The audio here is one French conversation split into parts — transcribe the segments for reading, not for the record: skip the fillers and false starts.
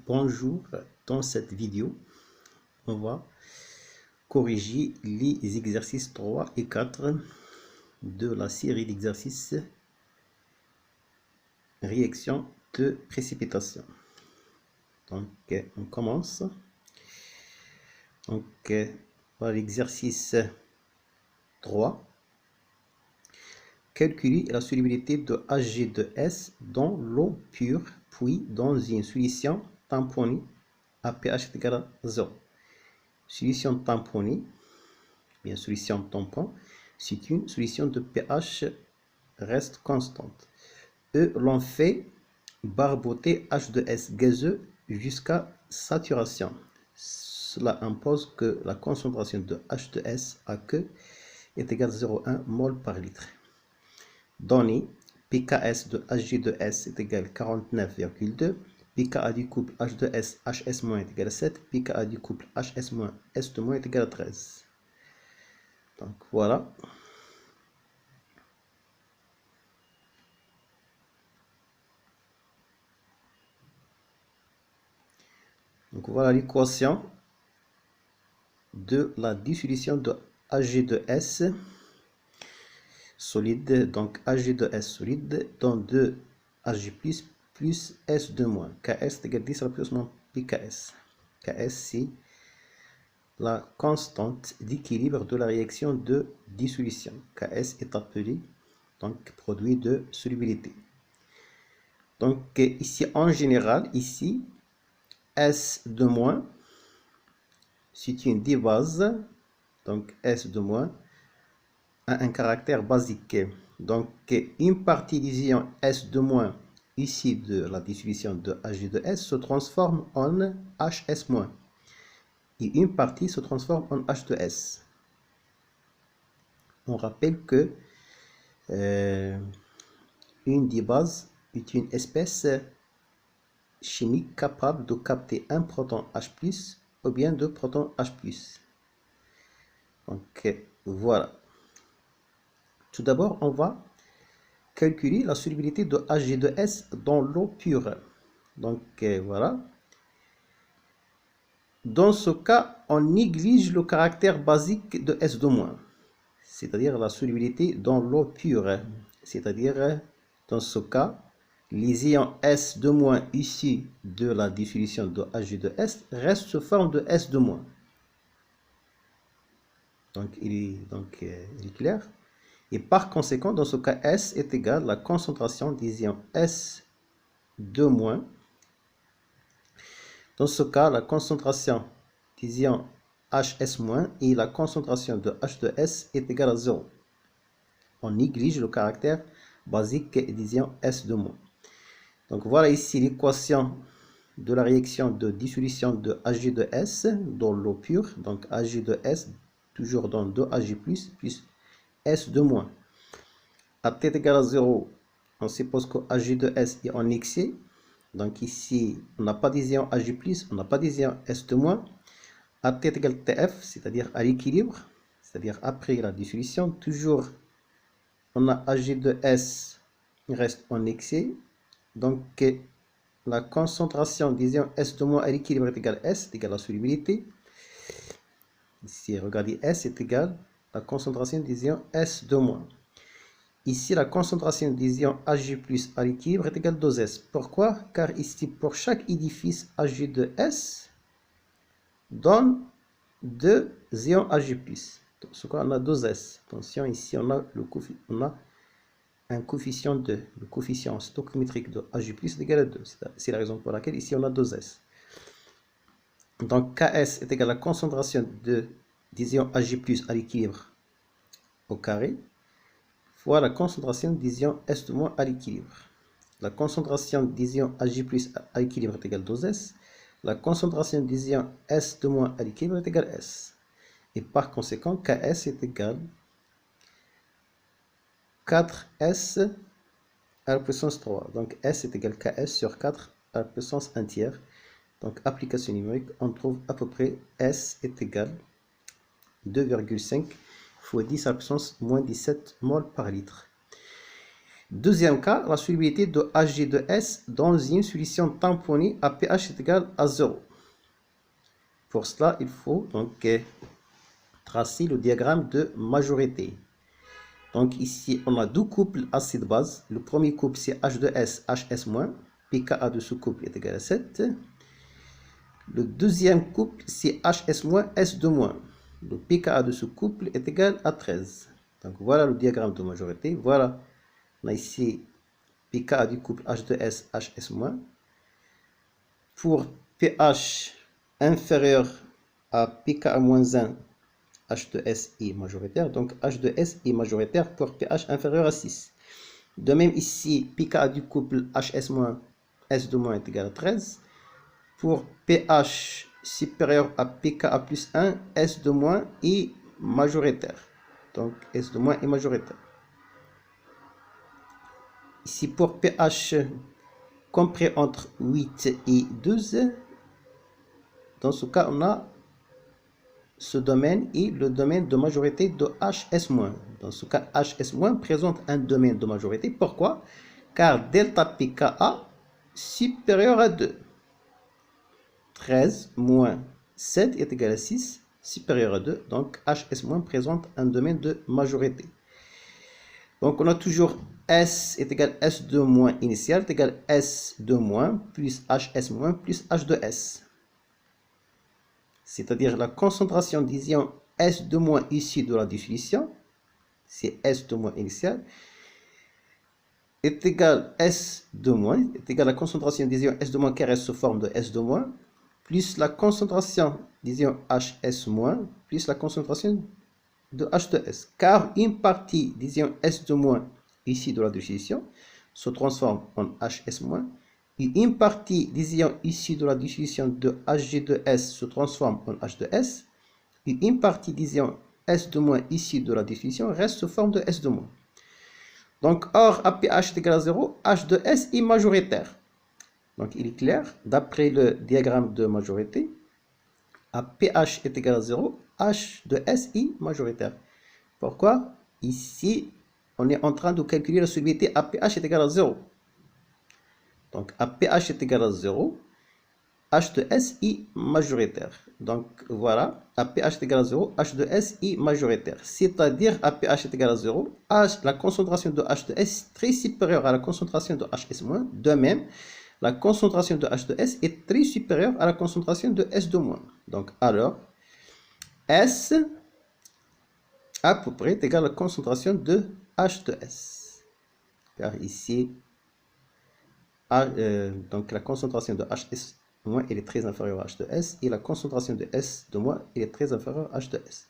Bonjour, dans cette vidéo, on va corriger les exercices 3 et 4 de la série d'exercices réaction de précipitation. Donc, on commence. Donc, par l'exercice 3. Calculer la solubilité de Hg2S dans l'eau pure, puis dans une solution tamponnée à pH égal à 0. Solution tamponnée, bien solution tampon, c'est une solution de pH reste constante. Et l'on fait barboter H2S gazeux jusqu'à saturation. Cela impose que la concentration de H2S à queue est égale à 0,1 mol par litre. Donné, pKs de Hg2S est égal à 49,2, pKa du couple H2S HS- est égal à 7, pKa du couple HS- S2- est égal à 13. Donc voilà. Donc voilà l'équation de la dissolution de Hg2S solide, donc Hg2S solide dans 2 Hg plus S2-, Ks est égal à 10 à la puissance pKs. Ks c'est la constante d'équilibre de la réaction de dissolution. Ks est appelé donc produit de solubilité. Donc ici en général, ici S2- c'est une divase, donc S2- a un caractère basique. Donc une partie des ions S2- ici de la dissolution de Hg2S se transforme en HS- et une partie se transforme en H2S. On rappelle que une dibase est une espèce chimique capable de capter un proton H+, ou bien deux protons H+. Donc voilà. Tout d'abord, on va calculer la solubilité de Hg2S dans l'eau pure. Donc voilà. Dans ce cas, on néglige le caractère basique de S2-, c'est-à-dire la solubilité dans l'eau pure. C'est-à-dire, dans ce cas, les ions S2- issus de la dissolution de Hg2S restent sous forme de S2-. Donc, il est clair. Et par conséquent, dans ce cas, S est égal à la concentration des ions S2-. Dans ce cas, la concentration des ions HS- et la concentration de H2S est égale à 0. On néglige le caractère basique des ions S2-. Donc voilà ici l'équation de la réaction de dissolution de Hg2S dans l'eau pure. Donc Hg2S toujours dans 2Hg+, plus S2-. À t égale à 0, on suppose que Hg2S est en excès. Donc ici, on n'a pas des ions Hg+, on n'a pas des ions S2-. À t égale Tf, c'est-à-dire à l'équilibre, c'est-à-dire après la dissolution, toujours on a Hg2S reste en excès. Donc la concentration des ions S2- à l'équilibre est égale à S, est égale à la solubilité. Ici, regardez, S est égal à la concentration des ions S2-. Ici, la concentration des ions Hg+ à l'équilibre est égale à 2S. Pourquoi? Car ici, pour chaque édifice Hg2S donne 2 ions Hg+. Donc, ce qu'on a 2S. Attention, ici, on a un coefficient de, le coefficient stoichiométrique de Hg+ est égal à 2. C'est la raison pour laquelle ici, on a 2S. Donc, Ks est égal à la concentration des ions Hg+ à l'équilibre au carré, fois la concentration des ions S2- à l'équilibre. La concentration des ions Hg+ à l'équilibre est égale à 2S. La concentration des ions S2- à l'équilibre est égale à S. Et par conséquent, Ks est égal à 4S à la puissance 3. Donc S est égal à Ks sur 4 à la puissance 1 tiers. Donc application numérique, on trouve à peu près S est égal à 2,5 fois 10 à la puissance moins 17 mol par litre. Deuxième cas, la solubilité de Hg de S dans une solution tamponnée à pH est égal à 0. Pour cela, il faut donc tracer le diagramme de majorité. Donc ici, on a deux couples acide-base. Le premier couple, c'est H2S, HS-, pKa de ce couple est égal à 7. Le deuxième couple, c'est HS-, S2-. Le pKa de ce couple est égal à 13. Donc voilà le diagramme de majorité. Voilà, on a ici pKa du couple H2S, HS-. Pour pH inférieur à pKa-1, H2S est majoritaire. Donc H2S est majoritaire pour pH inférieur à 6. De même ici, pKa du couple HS-, S2- est égal à 13. Pour pH supérieur à pKa plus 1, S2- est majoritaire. Donc S2- est majoritaire. Ici, pour pH compris entre 8 et 12, dans ce cas, on a ce domaine est le domaine de majorité de HS-. Dans ce cas, HS- présente un domaine de majorité. Pourquoi? Car delta pKa supérieur à 2. 13 moins 7 est égal à 6, supérieur à 2. Donc, HS- présente un domaine de majorité. Donc, on a toujours S est égal à S2- initial est égal à S2- plus HS- plus H2S. C'est-à-dire la concentration des ions S2- issue de la dissolution, c'est S2- initial, est égal à S2- est égal à la concentration des ions S2- qui reste sous forme de S2- plus la concentration des ions HS- plus la concentration de H2S. Car une partie des ions S2- issue de la dissolution se transforme en HS- et une partie des ions issus de la dissolution de Hg2S se transforme en H2S et une partie des ions S2- issus de la dissolution reste sous forme de S2-. Donc, or, à pH est égal à 0, H2S est majoritaire. Donc, il est clair, d'après le diagramme de majorité, à pH est égal à 0, H2S est majoritaire. Pourquoi? Ici, on est en train de calculer la solubilité à pH est égal à 0. Donc, à pH est égal à 0, H2S est majoritaire. Donc, voilà, à pH est égal à 0, H2S est majoritaire. C'est-à-dire, à pH est égal à 0, la concentration de H2S est très supérieure à la concentration de HS-. De même, la concentration de H2S est très supérieure à la concentration de S2-. Donc, alors, S à peu près est égal à la concentration de H2S. Car ici, donc la concentration de HS- elle est très inférieure à H2S et la concentration de S2- elle est très inférieure à H2S.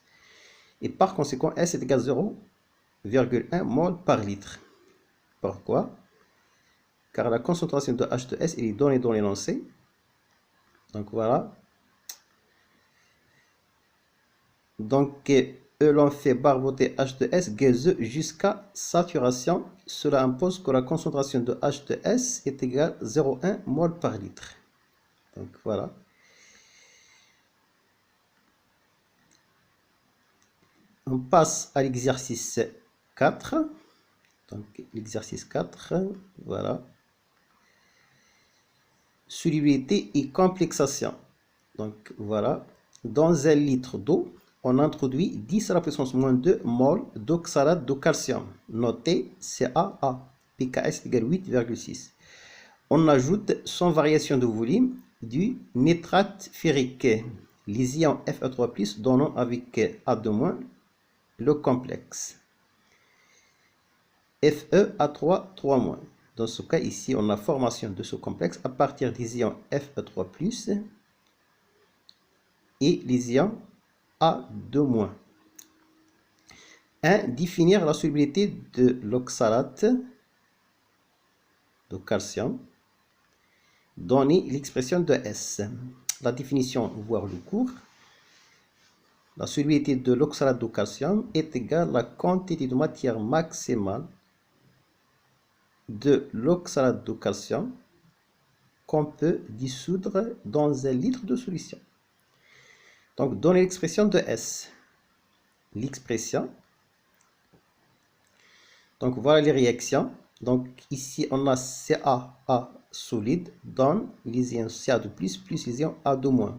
Et par conséquent, S est égal à 0,1 mol par litre. Pourquoi? Car la concentration de H2S elle est donnée dans l'énoncé. Donc voilà. Donc, l'on fait barboter H2S gazeux jusqu'à saturation. Cela impose que la concentration de H2S est égale à 0,1 mol par litre. Donc voilà. On passe à l'exercice 4. Donc l'exercice 4, voilà. Solubilité et complexation. Donc voilà. Dans un litre d'eau, on introduit 10 à la puissance moins 2 mol d'oxalate de calcium, noté CaA, pKa égale 8,6. On ajoute sans variation de volume du nitrate ferrique, les ions Fe3+, donnant avec A2- le complexe FeA3, 3-. Dans ce cas ici, on a formation de ce complexe à partir des ions Fe3+, et les ions A2-. 1. Définir la solubilité de l'oxalate de calcium. Donner l'expression de S. La définition, voire le cours. La solubilité de l'oxalate de calcium est égale à la quantité de matière maximale de l'oxalate de calcium qu'on peut dissoudre dans un litre de solution. Donc, donner l'expression de S. L'expression. Donc, voilà les réactions. Donc ici, on a CaA solide donne l'ion Ca2 plus l'ion A2-.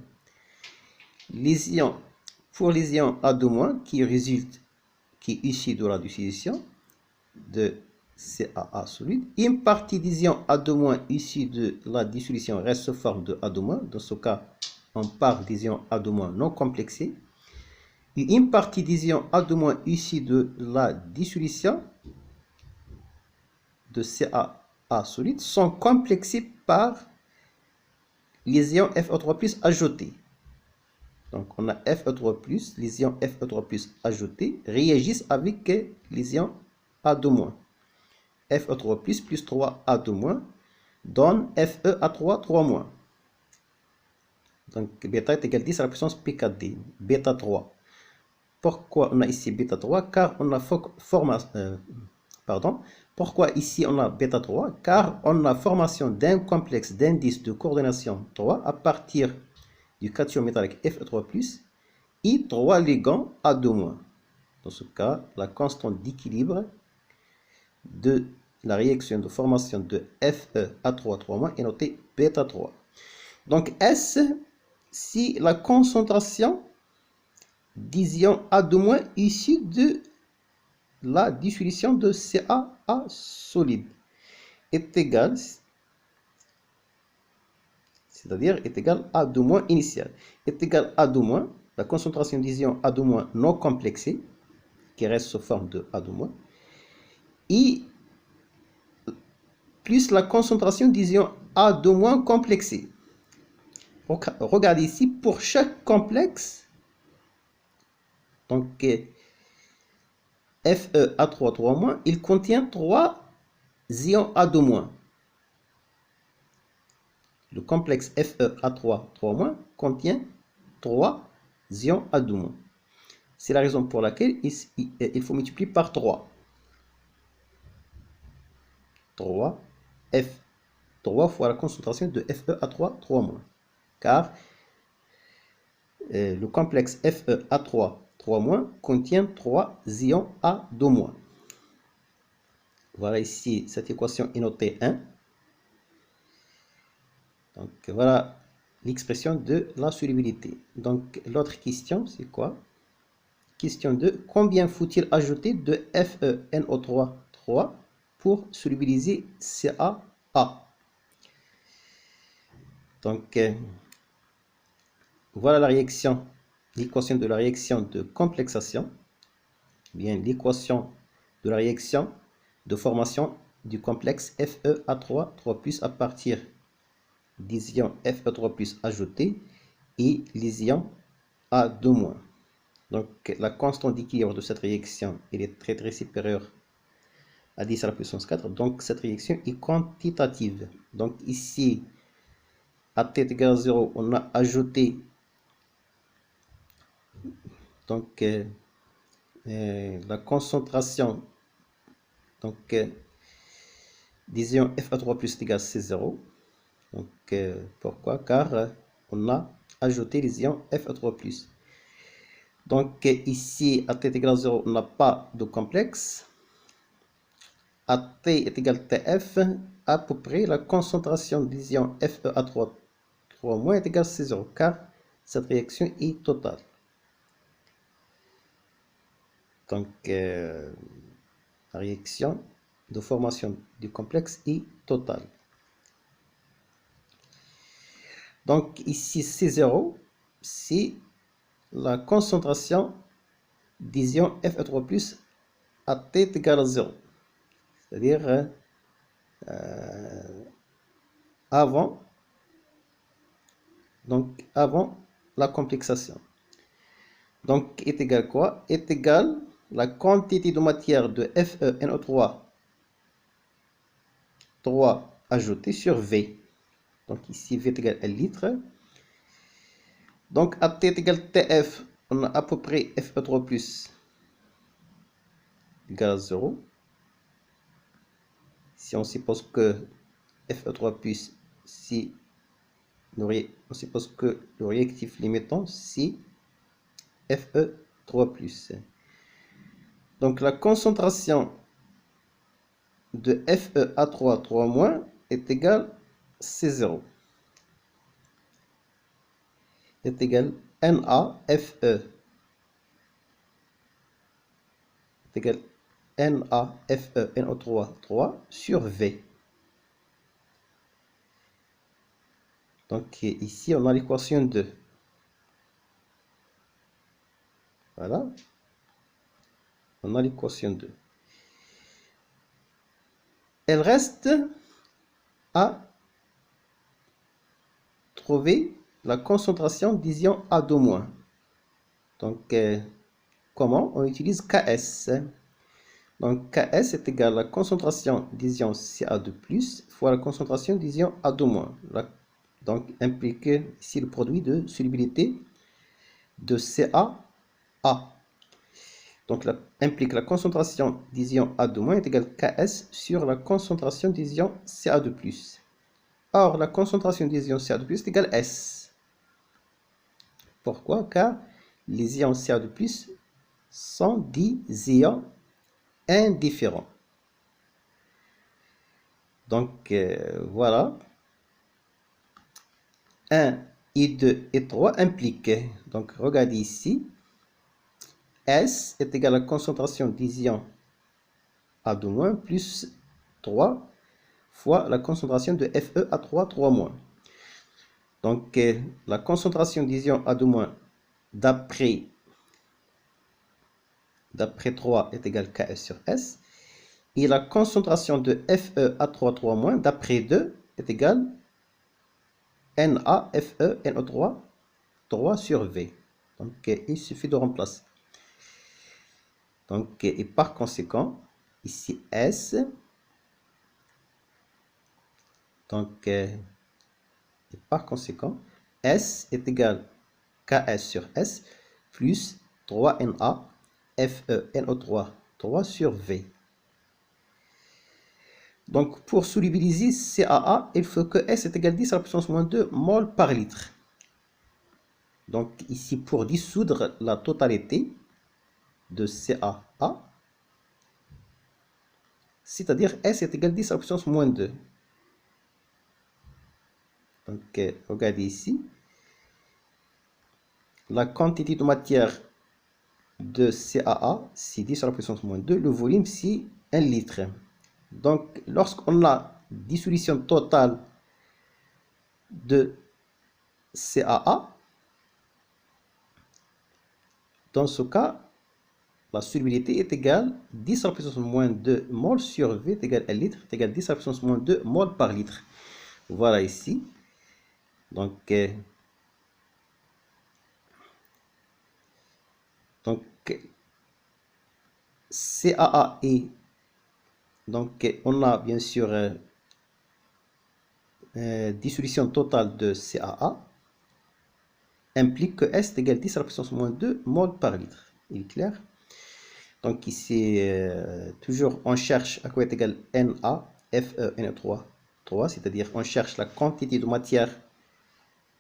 Pour l'ion A2- qui est issu de la dissolution de CaA solide, une partie d'ion A2- issue de la dissolution reste sous forme de A2-. Dans ce cas, on parle d'ion A2- non complexé. Et une partie d'ion A2- issue de la dissolution de CaA solide sont complexés par les ions Fe3+ ajoutés. Donc on a Fe3+, les ions Fe3+ ajoutés réagissent avec les ions A2-. Fe3+ plus 3A2- donne FeA3 3-. Donc bêta est égal à 10 à la puissance P4D, bêta 3. Pourquoi on a ici bêta 3? Car on a Pourquoi ici on a bêta 3? Car on a formation d'un complexe d'indices de coordination 3 à partir du cation métallique Fe3+, et 3 ligands A2-. Dans ce cas, la constante d'équilibre de la réaction de formation de FeA3 3- est notée bêta 3. Donc S, si la concentration d'ion A2- issue de la dissolution de CaA solide est égale, c'est-à-dire est égal à A2- initial, est égal à A2-, la concentration d'ion A2- non complexé, qui reste sous forme de A2-, et plus la concentration d'ion A2- complexé. Regardez ici, pour chaque complexe, donc FeA3 3-, il contient 3 ions A2-. Le complexe FeA3 3- contient 3 ions A2-. C'est la raison pour laquelle il faut multiplier par 3. 3 fois la concentration de FeA3 3-. Car le complexe FeA3 3- contient 3 ions A2-. Voilà ici, cette équation est notée 1. Donc voilà l'expression de la solubilité. Donc l'autre question, c'est quoi? Question 2. Combien faut-il ajouter de FeNO3 3 pour solubiliser CaA? Donc voilà la réaction, l'équation de la réaction de complexation, bien l'équation de la réaction de formation du complexe FeA3 3+ à partir des ions Fe3+ ajoutés et les ions A2-. Donc la constante d'équilibre de cette réaction elle est très supérieure à 10 à la puissance 4. Donc cette réaction est quantitative. Donc ici, à t égale 0, on a ajouté donc la concentration des ions Fa3+ est égale à C0. Donc pourquoi? Car on a ajouté les ions Fa3+. Donc ici, à t égale 0, on n'a pas de complexe. À t est égal à Tf, à peu près la concentration des ions FeA3 3- est égale à C0, car cette réaction est totale. Donc la réaction de formation du complexe est totale. Donc ici C0, c'est la concentration des ions Fe3+ à t égale à 0. C'est-à-dire avant la complexation. Donc est égal quoi? Est égal la quantité de matière de FeNO3 3 ajoutée sur V. Donc ici V est égal à 1 litre. Donc à T est égal à TF, on a à peu près Fe3+ égale à 0. Si on suppose que Fe3+, si on suppose que le réactif limitant, c'est Fe3+. Donc la concentration de FeA3, 3- est égal C0. Est égal NaFe est égal NaFe NO3 3 sur V. Donc ici on a l'équation 2. Voilà. On a l'équation 2. Elle reste à trouver la concentration des ions A2-. Donc comment? On utilise Ks. Donc Ks est égal à la concentration des ions Ca2+, fois la concentration des ions A2-. Donc implique ici le produit de solubilité de CaA. Donc implique la concentration des ions A2- est égale Ks sur la concentration des ions Ca2+. Or la concentration des ions Ca2+ est égale S. Pourquoi? Car les ions Ca2+ sont des ions indifférents. Donc voilà. 1 et 2 et 3 impliquent. Donc regardez ici. S est égal à la concentration des ions A2- plus 3 fois la concentration de FeA3, 3-. Donc la concentration des ions A2- d'après 3 est égale Ks sur S. Et la concentration de FeA3, 3- d'après 2 est égale NaFe NO3 3 sur V. Donc il suffit de remplacer. Donc et par conséquent, ici S. Donc par conséquent, S est égal Ks sur S plus 3Na Fe NO3 3 sur V. Donc, pour solubiliser CaA, il faut que S est égal à 10 à la puissance moins 2 mol par litre. Donc, ici, pour dissoudre la totalité de CaA, c'est-à-dire S est égal à 10 à la puissance moins 2. Donc, regardez ici. La quantité de matière de CaA, c'est 10 à la puissance moins 2. Le volume, c'est 1 litre. Donc, lorsqu'on a dissolution totale de CaA, dans ce cas, la solubilité est égale à 10 à la puissance moins 2 mol sur V est égal à 1 litre, est égal à 10 à la puissance moins 2 mol par litre. Voilà ici. Donc CaA est, donc on a bien sûr dissolution totale de CaA implique que S est égal à 10 à la puissance moins 2 mol par litre. Il est clair? Donc ici, toujours on cherche à quoi est égal NaFe NO3 3, c'est-à-dire on cherche la quantité de matière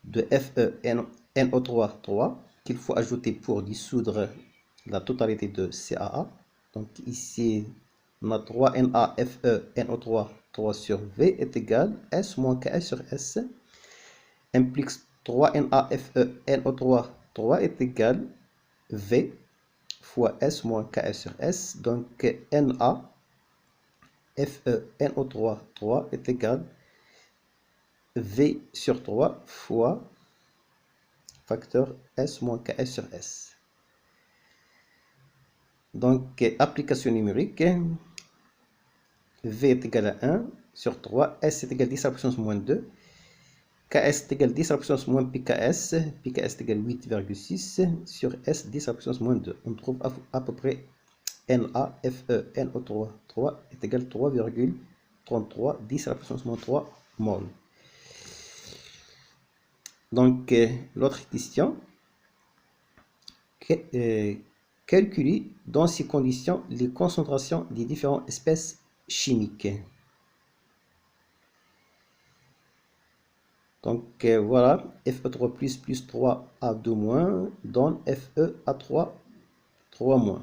de Fe NO3 3 qu'il faut ajouter pour dissoudre la totalité de CaA. Donc ici, on a 3NaFe NO3 3 sur V est égal à S moins Ks sur S, implique 3NaFe NO3 3 est égal à V fois S moins Ks sur S. Donc NaFe NO3 3 est égal à V sur 3 fois facteur S moins Ks sur S. Donc application numérique, V est égal à 1 sur 3, S est égal à 10 à la puissance moins 2, Ks est égal à 10 à la puissance moins pks, pks est égal à 8,6 sur S 10 à la puissance moins 2. On trouve à peu près NaFe NO3 3 est égal à 3,33 10 à la puissance moins 3 mol. Donc l'autre question, calculer dans ces conditions les concentrations des différentes espèces chimiques. Donc voilà, Fe3 plus 3A2- donne FeA3 3-.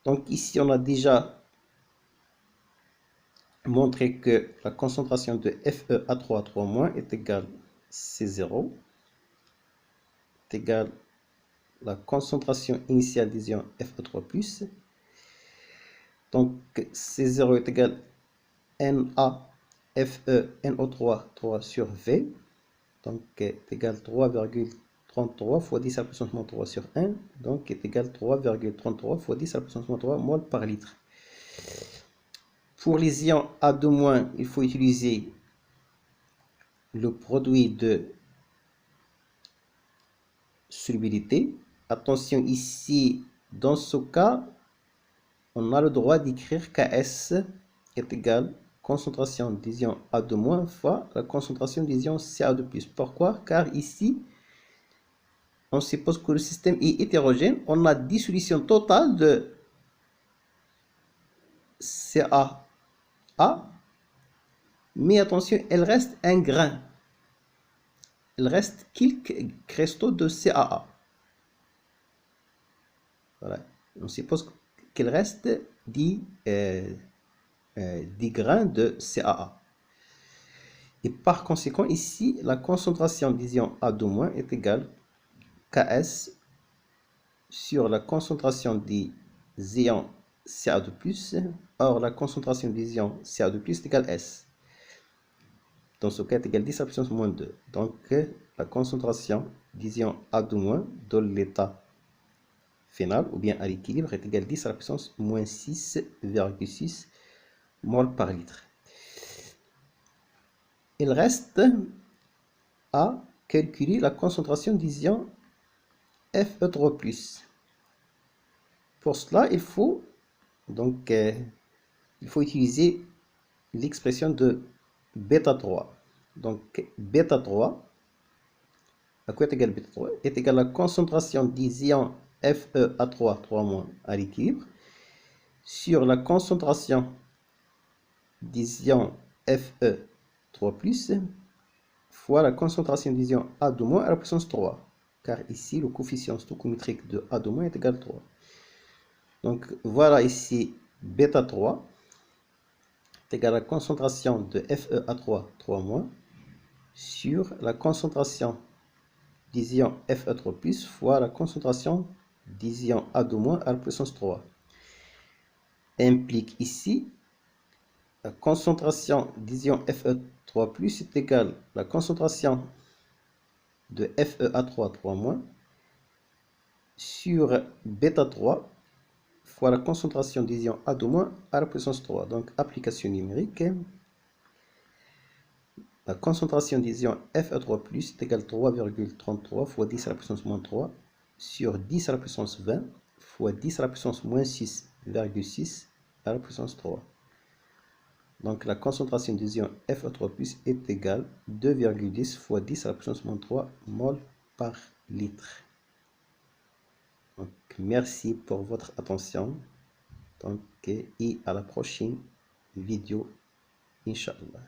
Donc ici on a déjà montrer que la concentration de FeA3 à 3- est égale C0 est égale la concentration initiale des ions Fe3+. Donc C0 est égal Na Fe NO3 3 sur V. Donc est égal 3,33 fois 10 à la puissance moins 3 sur 1. Donc est égal 3,33 fois 10 à la puissance moins 3 mol par litre. Pour les ions A2-, il faut utiliser le produit de solubilité. Attention ici, dans ce cas, on a le droit d'écrire Ks est égal concentration des ions A2- fois la concentration des ions Ca2+. Pourquoi? Car ici, on suppose que le système est hétérogène. On a dissolution totale de CaA. Mais attention, il reste un grain. Il reste quelques cristaux de CaA. Voilà. On suppose qu'il reste 10 grains de CaA. Et par conséquent, ici, la concentration des ions A2- est égale Ks sur la concentration des ions Ca2+. Or, la concentration des ions Ca2+ est égale S. Dans ce cas, est égale 10 à la puissance moins 2. Donc, la concentration des ions A2- dans l'état final, ou bien à l'équilibre, est égale 10 à la puissance moins 6,6 mol par litre. Il reste à calculer la concentration des ions Fe3+. Pour cela, il faut utiliser l'expression de bêta 3. Donc, bêta 3, à quoi est égal bêta 3? Est égal à la concentration des ions FeA3 3- à l'équilibre sur la concentration des ions Fe3+, fois la concentration des ions A2- à la puissance 3. Car ici, le coefficient stoichiométrique de A2- est égal à 3. Donc, voilà ici bêta 3 est égal à la concentration de FeA3 3- sur la concentration des ions Fe3+, fois la concentration des ions A2- à la puissance 3. Implique ici la concentration des ions Fe3+ est égale à la concentration de FeA3 3- sur bêta 3 fois la concentration des ions A2- à la puissance 3. Donc, application numérique. La concentration des ions Fe3+ est égale à 3,33 fois 10 à la puissance moins 3 sur 10 à la puissance 20 fois 10 à la puissance moins 6,6 à la puissance 3. Donc, la concentration des ions Fe3+ est égale à 2,10 fois 10 à la puissance moins 3 mol par litre. Donc, merci pour votre attention. Donc, et à la prochaine vidéo, Inch'Allah.